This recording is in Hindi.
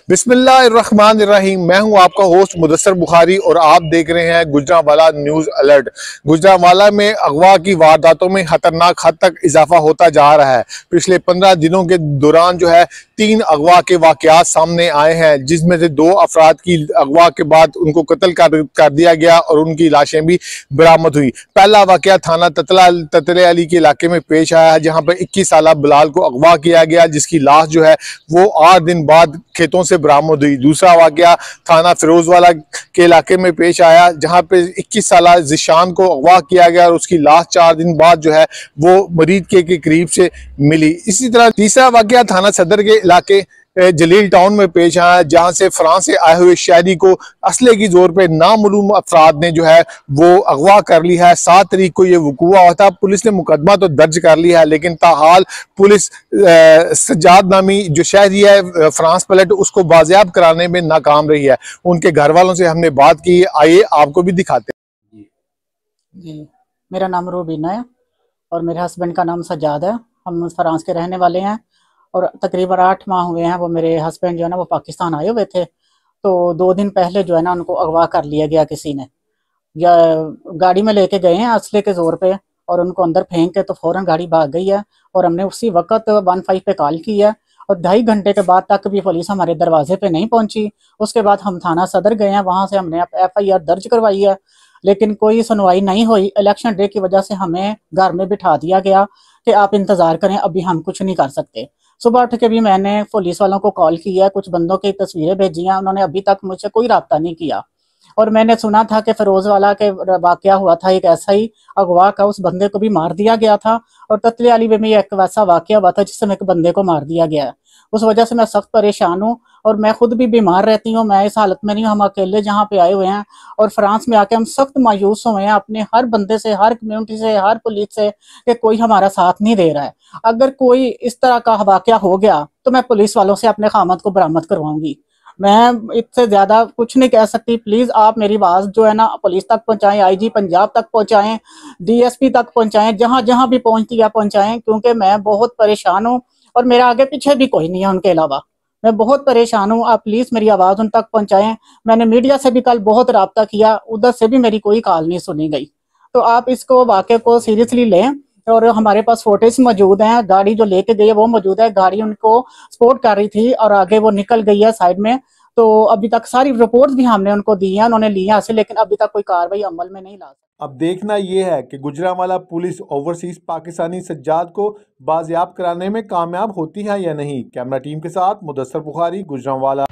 बिस्मिल्लाहिर्रहमानिर्रहीम। मैं हूं आपका होस्ट मुदस्सर बुखारी और आप देख रहे हैं गुजरांवाला न्यूज़ अलर्ट। गुजरांवाला में अगवा की वारदातों में खतरनाक हद तक इजाफा होता जा रहा है। पिछले 15 दिनों के दौरान जो है 3 अगवा के वाकयात सामने आए हैं, जिसमें से 2 अफराद की अगवा के बाद उनको कत्ल कर दिया गया और उनकी लाशें भी बरामद हुई। पहला वाकया थाना ततले अली के इलाके में पेश आया है, जहां पर 21 साल बिलाल को अगवा किया गया, जिसकी लाश जो है वो 8 दिन बाद खेतों से बरामद हुई। दूसरा वाकया थाना फिरोजवाला के इलाके में पेश आया, जहां पे 21 साल जिशान को अगवा किया गया और उसकी लाश 4 दिन बाद जो है वो मरीद के करीब से मिली। इसी तरह तीसरा वाकया थाना सदर के इलाके जलील टाउन में पेश आया, जहां से फ्रांस से आए हुए शहरी को असले की जोर पे नामालूम अफराद ने जो है वो अगवा कर ली है। 7 तारीख को ये वकूआ हुआ था। पुलिस ने मुकदमा तो दर्ज कर लिया है, लेकिन ताहाल पुलिस सज्जाद नामी जो शहरी है फ्रांस पलट उसको बाजियाब कराने में नाकाम रही है। उनके घर वालों से हमने बात की, आइए आपको भी दिखाते हैं। जी, मेरा नाम रूबीना है और मेरे हस्बैंड का नाम सज्जाद है। हम फ्रांस के रहने वाले हैं और तकरीबन 8 माह हुए हैं वो मेरे हस्बैंड जो है ना वो पाकिस्तान आए हुए थे। तो 2 दिन पहले जो है ना उनको अगवा कर लिया गया किसी ने, या गाड़ी में लेके गए हैं असले के जोर पे और उनको अंदर फेंक के तो फौरन गाड़ी भाग गई है। और हमने उसी वक्त 15 पे कॉल की है और 2.5 घंटे के बाद तक भी पुलिस हमारे दरवाजे पे नहीं पहुंची। उसके बाद हम थाना सदर गए हैं, वहां से हमने FIR दर्ज करवाई है, लेकिन कोई सुनवाई नहीं हुई। इलेक्शन डे की वजह से हमें घर में बिठा दिया गया कि आप इंतजार करें, अभी हम कुछ नहीं कर सकते। सुबह उठ के भी मैंने पुलिस वालों को कॉल किया है, कुछ बंदों की तस्वीरें भेजी हैं, उन्होंने अभी तक मुझसे कोई राब्ता नहीं किया। और मैंने सुना था कि फिरोजवाला के वाकया हुआ था एक ऐसा ही अगवा का, उस बंदे को भी मार दिया गया था। और ततले अली में भी एक वैसा वाकया हुआ था जिसमें एक बंदे को मार दिया गया है। उस वजह से मैं सख्त परेशान हूँ और मैं खुद भी बीमार रहती हूँ। मैं इस हालत में नहीं हूँ, हम अकेले जहाँ पे आए हुए हैं और फ्रांस में आके हम सख्त मायूस हुए हैं अपने हर बंदे से, हर कम्युनिटी से, हर पुलिस से कि कोई हमारा साथ नहीं दे रहा है। अगर कोई इस तरह का वाकया हो गया तो मैं पुलिस वालों से अपने खामद को बरामद करवाऊंगी। मैं इससे ज्यादा कुछ नहीं कह सकती। प्लीज आप मेरी आवाज जो है ना पुलिस तक पहुंचाएं, IG पंजाब तक पहुंचाएं, DSP तक पहुंचाएं, जहां जहां भी पहुंचती है पहुंचाएं, क्योंकि मैं बहुत परेशान हूं और मेरा आगे पीछे भी कोई नहीं है उनके अलावा। मैं बहुत परेशान हूँ, आप प्लीज मेरी आवाज उन तक पहुंचाएं। मैंने मीडिया से भी कल बहुत राब्ता किया, उधर से भी मेरी कोई कॉल नहीं सुनी गई। तो आप इसको वाकये को सीरियसली लें। और हमारे पास फोटेज मौजूद हैं, गाड़ी जो लेके गई है वो मौजूद है, गाड़ी उनको सपोर्ट कर रही थी और आगे वो निकल गई है साइड में। तो अभी तक सारी रिपोर्ट भी हमने उनको दी है, उन्होंने ली है हासिल, लेकिन अभी तक कोई कार्रवाई अमल में नहीं ला सकती। अब देखना यह है कि गुजरांवाला पुलिस ओवरसीज पाकिस्तानी सज्जाद को बाजियाब कराने में कामयाब होती है या नहीं। कैमरा टीम के साथ मुदस्सर बुखारी, गुजरांवाला।